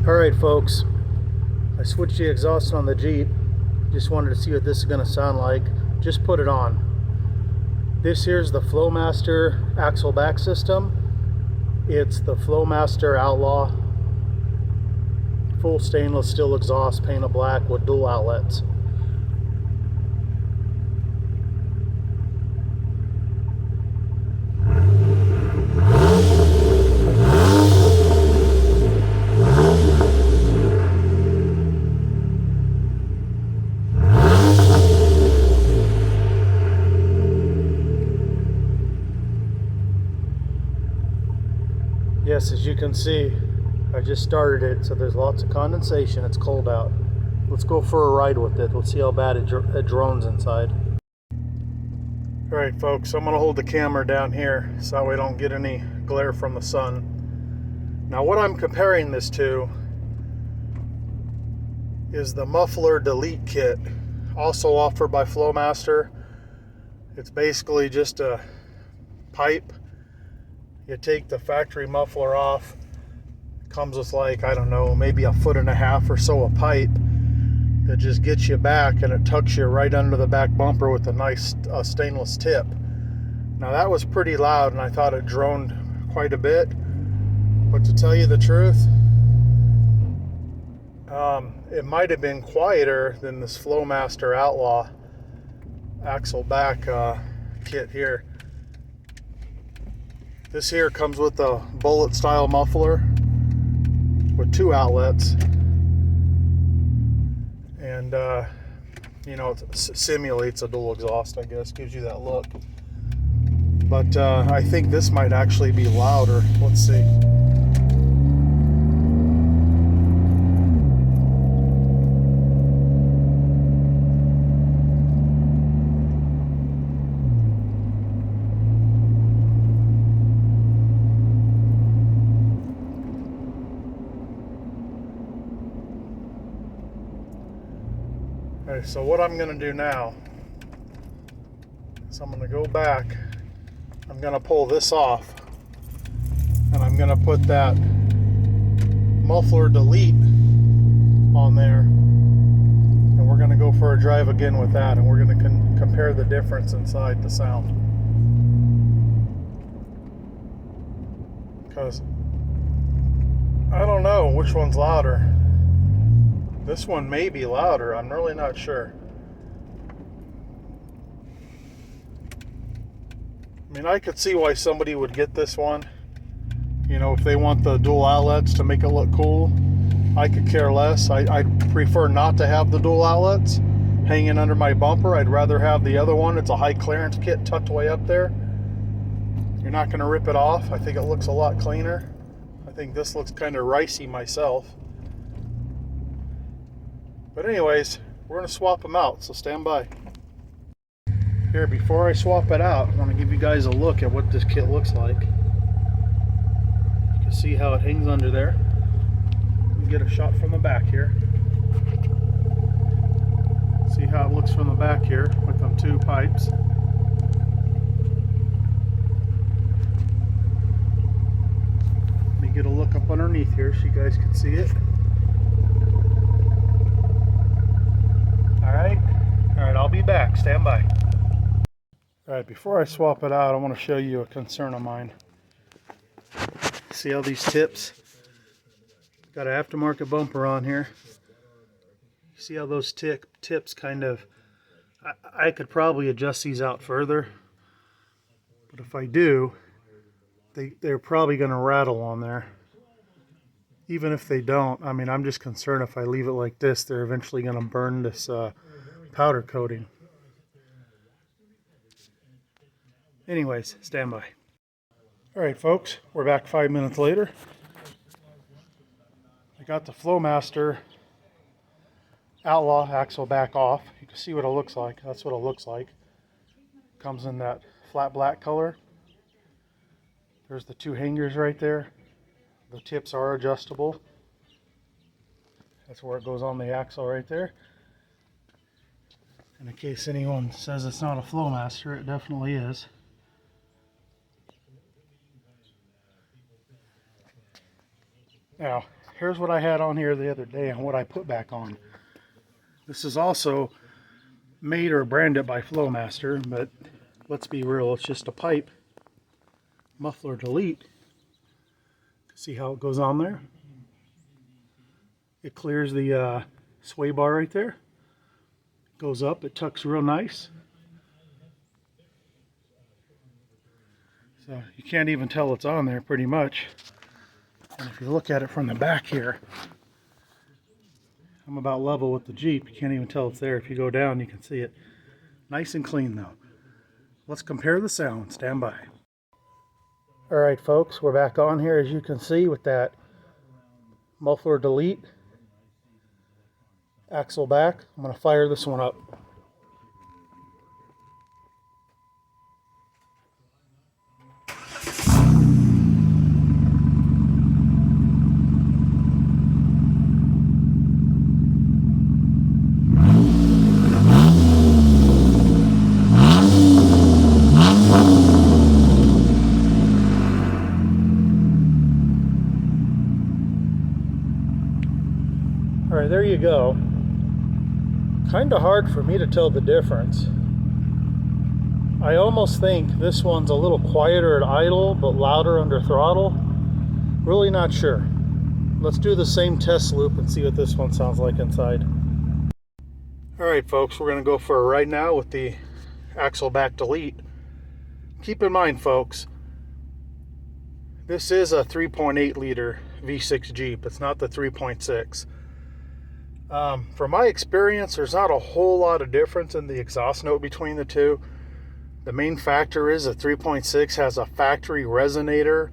Alright folks, I switched the exhaust on the Jeep. Just wanted to see what this is going to sound like. Just put it on. This here's the Flowmaster axle back system. It's the Flowmaster Outlaw. Full stainless steel exhaust, painted black with dual outlets. Yes, as you can see, I just started it, so there's lots of condensation. It's cold out. Let's go for a ride with it. Let's see how bad it drones inside. Alright folks, I'm going to hold the camera down here so that way I don't get any glare from the sun. Now what I'm comparing this to is the muffler delete kit, also offered by Flowmaster. It's basically just a pipe. You take the factory muffler off. It comes with, like, I don't know, maybe 1.5 feet or so of pipe that just gets you back, and it tucks you right under the back bumper with a nice stainless tip. Now that was pretty loud, and I thought it droned quite a bit, but to tell you the truth, it might have been quieter than this Flowmaster Outlaw axle back kit here. This here comes with a bullet style muffler with 2 outlets, and you know, it simulates a dual exhaust, I guess, gives you that look. But I think this might actually be louder. Let's see. Okay, so what I'm going to do now is I'm going to go back, I'm going to pull this off, and I'm going to put that muffler delete on there, and we're going to go for a drive again with that, and we're going to compare the difference inside the sound. Because I don't know which one's louder. This one may be louder, I'm really not sure. I mean, I could see why somebody would get this one. You know, if they want the dual outlets to make it look cool. I could care less. I'd prefer not to have the dual outlets hanging under my bumper. I'd rather have the other one. It's a high clearance kit tucked way up there. You're not going to rip it off. I think it looks a lot cleaner. I think this looks kind of ricey myself. But anyways, we're going to swap them out, so stand by. Here, before I swap it out, I want to give you guys a look at what this kit looks like. You can see how it hangs under there. Let me get a shot from the back here. See how it looks from the back here with them 2 pipes. Let me get a look up underneath here so you guys can see it. Alright, I'll be back. Stand by. Alright, before I swap it out, I want to show you a concern of mine. See how these tips? Got an aftermarket bumper on here. See how those tips kind of... I could probably adjust these out further. But if I do, they're probably going to rattle on there. Even if they don't, I mean, I'm just concerned if I leave it like this, they're eventually going to burn this powder coating. Anyways, stand by. Alright folks, we're back 5 minutes later. I got the Flowmaster Outlaw axle back off. You can see what it looks like. That's what it looks like. Comes in that flat black color. There's the 2 hangers right there. The tips are adjustable. That's where it goes on the axle right there. And in case anyone says it's not a Flowmaster, it definitely is. Now, here's what I had on here the other day and what I put back on. This is also made or branded by Flowmaster, but let's be real, it's just a pipe muffler delete. See how it goes on there? It clears the sway bar right there. Goes up, it tucks real nice. So you can't even tell it's on there pretty much. And if you look at it from the back here, I'm about level with the Jeep. You can't even tell it's there. If you go down, you can see it. Nice and clean though. Let's compare the sound. Stand by. Alright folks, we're back on here as you can see with that muffler delete. Axle back. I'm going to fire this one up. Alright, there you go. Kind of hard for me to tell the difference. I almost think this one's a little quieter at idle, but louder under throttle. Really not sure. Let's do the same test loop and see what this one sounds like inside. Alright folks, we're going to go for a ride now with the axle back delete. Keep in mind folks, this is a 3.8 liter V6 Jeep. It's not the 3.6. From my experience, there's not a whole lot of difference in the exhaust note between the two. The main factor is the 3.6 has a factory resonator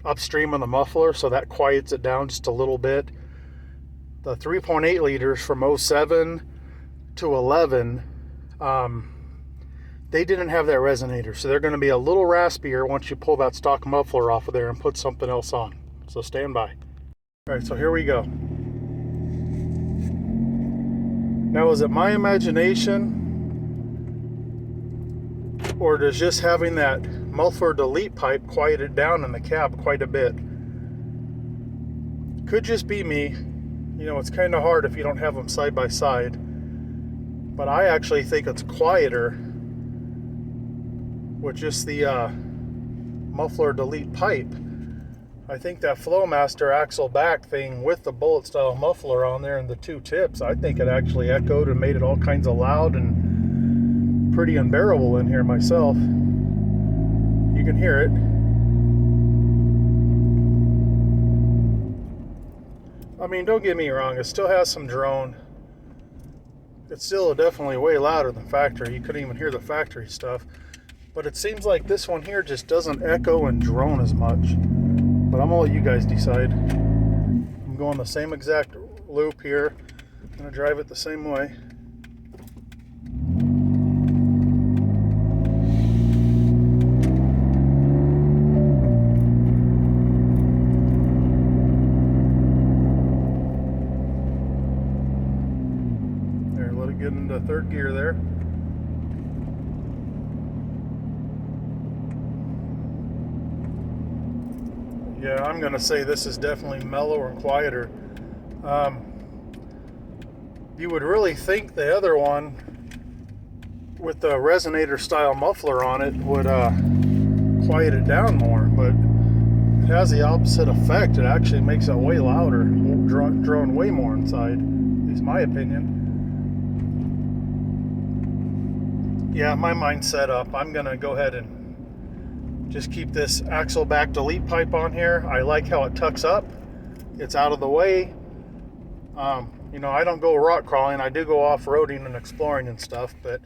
upstream on the muffler, so that quiets it down just a little bit. The 3.8 liters from 07 to 11, they didn't have that resonator, so they're going to be a little raspier once you pull that stock muffler off of there and put something else on. So stand by. Alright, so here we go. Now, is it my imagination, or does just having that muffler delete pipe quiet it down in the cab quite a bit? Could just be me. You know, it's kind of hard if you don't have them side by side. But I actually think it's quieter with just the muffler delete pipe. I think that Flowmaster axle back thing with the bullet style muffler on there and the two tips, I think it actually echoed and made it all kinds of loud and pretty unbearable in here myself. You can hear it. I mean, don't get me wrong, it still has some drone. It's still definitely way louder than factory. You couldn't even hear the factory stuff. But it seems like this one here just doesn't echo and drone as much. But I'm gonna let you guys decide. I'm going the same exact loop here. I'm gonna drive it the same way. There, let it get into third gear there. Yeah, I'm going to say this is definitely mellower and quieter. You would really think the other one with the resonator style muffler on it would quiet it down more, but it has the opposite effect. It actually makes it way louder, drone way more inside, at least my opinion. Yeah, my mind's set up. I'm going to go ahead and just keep this axle back delete pipe on here. I like how it tucks up. It's out of the way. You know, I don't go rock crawling. I do go off-roading and exploring and stuff, but,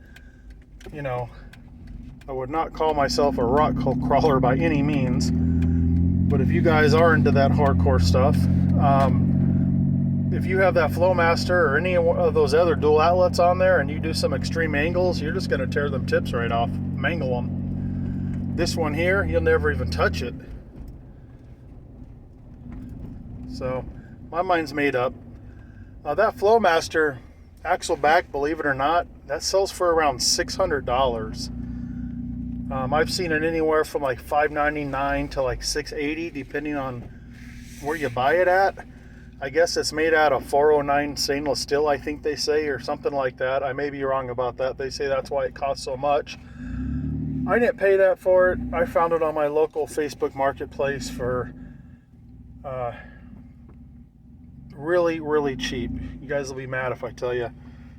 you know, I would not call myself a rock crawler by any means. But if you guys are into that hardcore stuff, if you have that Flowmaster or any of those other dual outlets on there and you do some extreme angles, you're just going to tear them tips right off, mangle them. This one here, you'll never even touch it. So, my mind's made up. That Flowmaster axle back, believe it or not, that sells for around $600. I've seen it anywhere from like $599 to like $680, depending on where you buy it at. I guess it's made out of 409 stainless steel, I think they say, or something like that. I may be wrong about that. They say that's why it costs so much. I didn't pay that for it. I found it on my local Facebook marketplace for really, really cheap. You guys will be mad if I tell you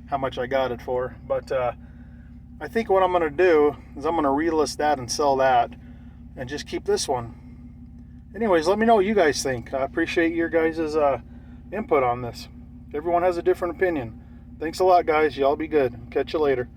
how much I got it for. But I think what I'm going to do is I'm going to relist that and sell that and just keep this one. Anyways, let me know what you guys think. I appreciate your guys' input on this. Everyone has a different opinion. Thanks a lot, guys. Y'all be good. Catch you later.